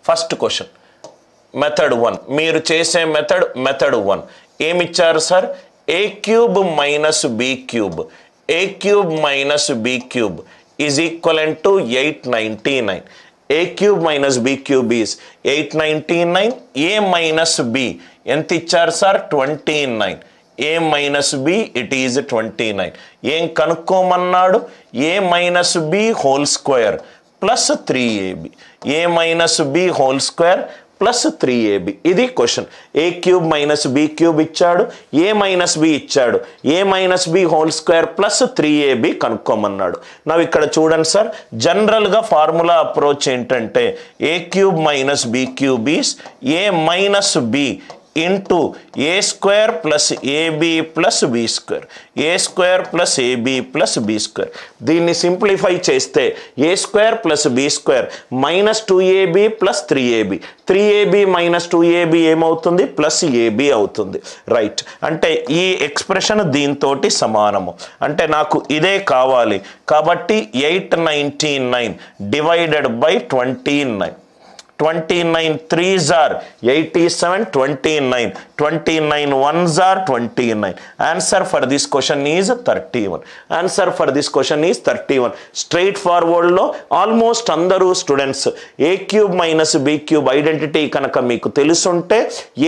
First question method 1 మీరు చేసే method 1 ఏమి ఇచ్చారు sir a cube minus b cube is equivalent to 899 a cube minus b cube is 899 a minus b ఎంత ఇచ్చారు sir 29 a minus b it is 29 ఏం కనుక్కోమన్నాడు a minus b whole square plus 3ab a minus b whole square plus 3ab ఇది question a cube minus b cube ఇచ్చాడు a minus b ఇచ్చాడు a minus b whole square plus 3ab కనుక్కోమన్నాడు నా ఇక్కడ చూడండి sir general గా formula approach ఏంటంటే a cube minus b cube is a minus b into a square plus ab plus b square a square plus ab plus b square దీన్ని simplify చేస్తే a square plus b square minus 2ab plus 3ab 3ab minus 2ab ఏమవుతుంది plus ab అవుతుంది right అంటే ఈ expression దీంతోటి సమానము అంటే నాకు ఇదే కావాలి కాబట్టి 899 divided by 29 29 3s are 87 29 1s are 29 answer for this question is 31 straight forward lo almost andaru students a cube minus b cube identity kanaka meeku telusunte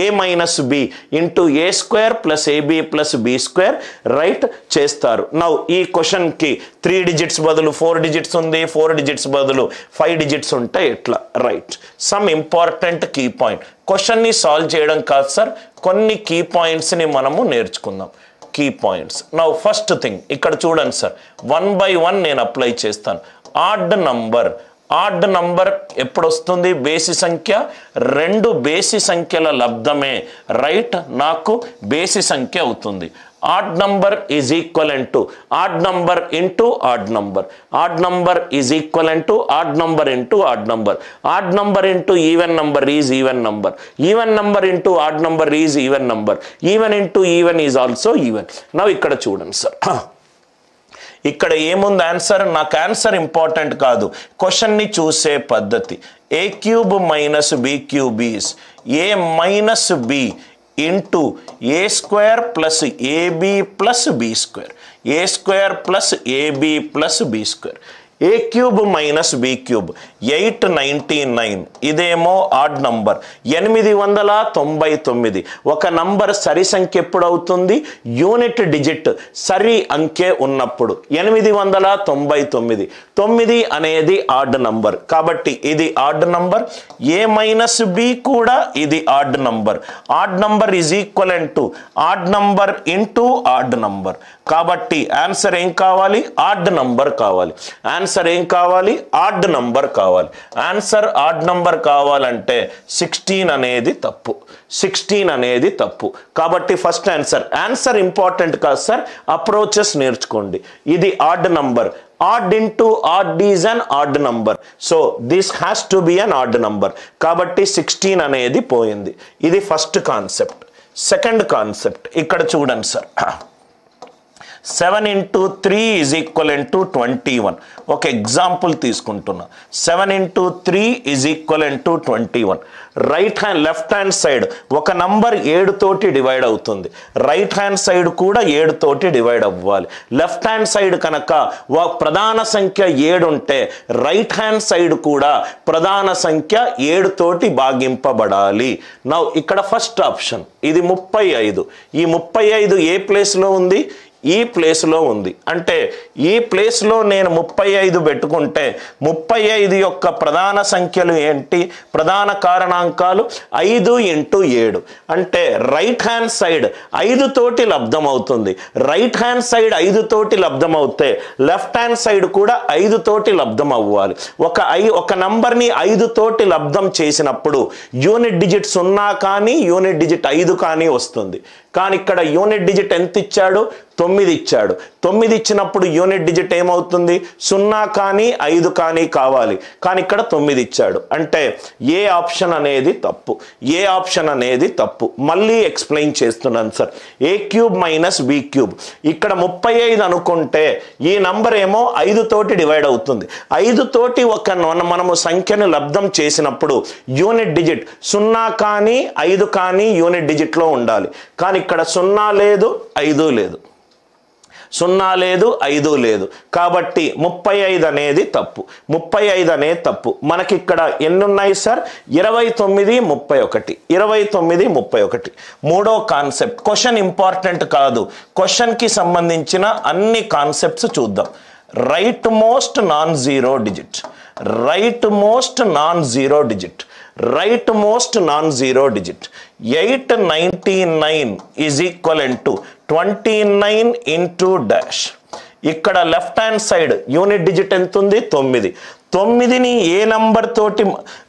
a minus b into a square plus ab plus b square right chestaru now ee question ki 3 digits badulu 4 digits undi 4 digits badulu 5 digits untayi etla right some important key point question ని solve చేయడం కాదు sir కొన్ని key points ని మనము నేర్చుకుందాం key points now first thing ఇక్కడ చూడండి sir 1 by 1 నేను అప్లై చేస్తాను ఆడ్ నంబర్ ఎప్పుడు వస్తుంది బేసి సంఖ్య రెండు బేసి సంఖ్యల లబ్ధమే రైట్ నాకు బేసి సంఖ్య అవుతుంది odd number is equivalent to odd number into odd number is equivalent to odd number into odd number into even number is even number into odd number is even into even is also even now ikkada చూడండి sir ఇక్కడ ఏముంది answer నాకు answer important కాదు question ని చూసే పద్ధతి a cube minus b cube is a minus b into a square plus ab plus b square a square plus ab plus b square a cube minus b cube 899 ఇదేమో odd number 899 ఒక number సరి సంఖ్య ఎప్పుడు అవుతుంది unit digit సరి అంకె ఉన్నప్పుడు 899 9 అనేది ఆడ్ నంబర్ కాబట్టి ఇది odd number a minus b కూడా ఇది odd number is equivalent to odd number into odd number కాబట్టి ఆన్సర్ ఏం కావాలి ఆడ్ నంబర్ కావాలి ఆన్సర్ ఏం కావాలి ఆడ్ నంబర్ కావాలి ఆన్సర్ ఆడ్ నంబర్ కావాలంటే 16 అనేది తప్పు కాబట్టి ఫస్ట్ ఆన్సర్ ఇంపార్టెంట్ కాదు సార్ అప్రోచెస్ నేర్చుకోండి ఇది odd number odd into odd is an odd number so this has to be an odd number కాబట్టి 16 అనేది పోయింది ఇది ఫస్ట్ కాన్సెప్ట్ సెకండ్ కాన్సెప్ట్ ఇక్కడ చూడండి sir 7 into 3 is equivalent to 21 ఒక ఎగ్జాంపుల్ తీసుకుంటున్నా 7 into 3 is equivalent to 21 left hand side ఒక number 7 తోటి డివైడ్ అవుతుంది రైట్ హ్యాండ్ సైడ్ కూడా 7 తోటి డివైడ్ అవ్వాలి లెఫ్ట్ హ్యాండ్ సైడ్ కనుక ప్రధాన సంఖ్య 7 ఉంటే రైట్ హ్యాండ్ సైడ్ కూడా ప్రధాన సంఖ్య 7 తోటి భాగింపబడాలి నౌ ఇక్కడ ఫస్ట్ ఆప్షన్ ఇది 35 ఈ 35 ఏ ప్లేస్ లో ఉంది ఈ ప్లేస్ లో ఉంది అంటే ఈ ప్లేస్ లో నేను 35 పెట్టుకుంటే 35 యొక్క ప్రధాన సంఖ్యలు ఏంటి ప్రధాన కారణాంకాలు 5 into 7 అంటే రైట్ హ్యాండ్ సైడ్ 5 తోటి లబ్ధం అవుతుంది రైట్ హ్యాండ్ సైడ్ 5 తోటి లబ్ధం అవుతే లెఫ్ట్ హ్యాండ్ సైడ్ కూడా 5 తోటి లబ్ధం అవ్వాలి ఒక నంబర్ ని 5 తోటి లబ్ధం చేసినప్పుడు యూనిట్ డిజిట్ 0 కానీ యూనిట్ డిజిట్ 5 కానీ వస్తుంది కానీ ఇక్కడ యూనిట్ డిజిట్ ఎంత ఇచ్చాడు? 9 ఇచ్చాడు. 9 ఇచ్చినప్పుడు యూనిట్ డిజిట్ ఏమవుతుంది? 0 కానీ 5 కానీ కావాలి, కానీ ఇక్కడ 9 ఇచ్చాడు. అంటే ఏ ఆప్షన్ అనేది తప్పు, ఏ ఆప్షన్ అనేది తప్పు. మళ్ళీ ఎక్స్ప్లెయిన్ చేస్తున్నాను సార్. ఏ క్యూబ్ మైనస్ బి క్యూబ్, ఇక్కడ 35 అనుకుంటే ఈ నంబర్ ఏమో 5 తోటి డివైడ్ అవుతుంది. 5 తోటి మనము సంఖ్యను లబ్ధం చేసినప్పుడు యూనిట్ డిజిట్ 0 కానీ 5 కానీ యూనిట్ డిజిట్లో ఉండాలి. కానీ ఇక్కడ 0 లేదు, 5 లేదు, 0 లేదు, 5 లేదు. కాబట్టి 35 అనేది తప్పు, 35 అనేది తప్పు. మనకి ఇక్కడ ఎన్ని ఉన్నాయి సార్? 29, 31, 29, 31. మూడో కాన్సెప్ట్, క్వశ్చన్ ఇంపార్టెంట్ కాదు, క్వశ్చన్కి సంబంధించిన అన్ని కాన్సెప్ట్స్ చూద్దాం. Right most non zero digit, right most non zero digit, right most non zero digit. 899 is equal to 29 into dash. ఇక్కడ left hand side unit digit ఎంత ఉంది? 9. 9ని ఏ నంబర్ తోటి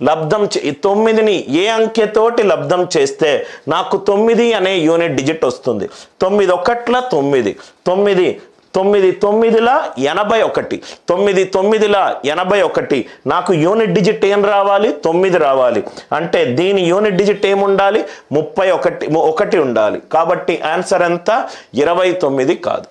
లబ్ధం 9ని ఏ అంకెతోటి లబ్ధం చేస్తే నాకు 9 అనే యూనిట్ డిజిట్ వస్తుంది. 9 1ల 9, 9 9 9ల 81, 9 9ల 81. నాకు యూనిట్ డిజిట్ ఏం రావాలి? 9 రావాలి. అంటే దీని యూనిట్ డిజిట్ ఏముండాలి? 31 ఉండాలి. కాబట్టి ఆన్సర్ ఎంత? 29 కాదు.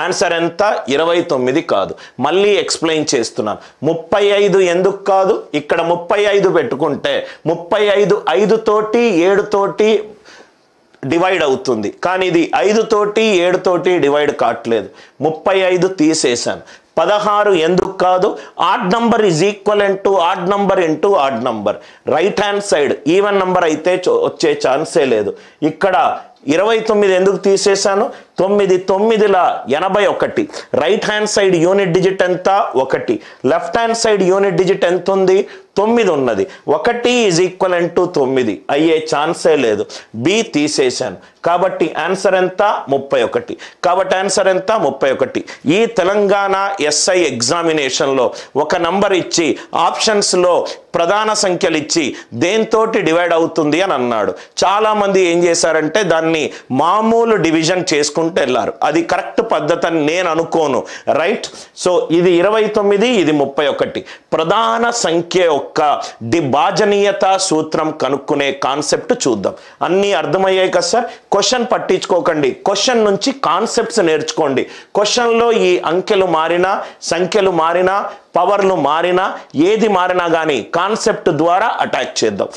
ఆన్సర్ ఎంత? 29 కాదు. మళ్ళీ ఎక్స్ప్లెయిన్ చేస్తున్నాను. 35 ఎందుకు కాదు? ఇక్కడ 35 పెట్టుకుంటే 35 5 తోటి 7 తోటి డివైడ్ అవుతుంది, కానీ ఇది 5 తోటి 7 తోటి డివైడ్ కావట్లేదు. 35 తీసేశాను. 16 ఎందుకు కాదు? Odd number is equal to odd number into odd number. Right hand side even number అయితే వచ్చే ఛాన్సే లేదు. ఇక్కడ 29 ఎందుకు తీసేశాను? 9 9ల 81. Right hand side unit digit ఎంత? 1. Left hand side unit digit ఎంత ఉంది? 9 ఉన్నది. 1 ఈజ్ ఈక్వల్ టు 9 అయ్యే ఛాన్సే లేదు. బి తీసేశాను. కాబట్టి ఆన్సర్ ఎంత? 31. కాబట్టి ఆన్సర్ ఎంత? 31. ఈ తెలంగాణ ఎస్ఐ ఎగ్జామినేషన్లో ఒక నంబర్ ఇచ్చి ఆప్షన్స్లో ప్రధాన సంఖ్యలు ఇచ్చి దేంతోటి డివైడ్ అవుతుంది అని అన్నాడు. చాలామంది ఏం చేశారంటే దాన్ని మామూలు డివిజన్ చేసుకుంటూ వెళ్ళారు. అది కరెక్ట్ పద్ధతి అని నేను అనుకోను. రైట్. సో ఇది 29, ఇది 31. ప్రధాన సంఖ్య యొక్క భాజనీయత సూత్రం కనుక్కునే కాన్సెప్ట్ చూద్దాం. అన్నీ అర్థమయ్యాయి కదా సార్? క్వశ్చన్ పట్టించుకోకండి, క్వశ్చన్ నుంచి కాన్సెప్ట్స్ నేర్చుకోండి. క్వశ్చన్లో ఈ అంకెలు మారినా, సంఖ్యలు మారినా, పవర్లు మారినా, ఏది మారినా కానీ కాన్సెప్ట్ ద్వారా అటాక్ చేద్దాం.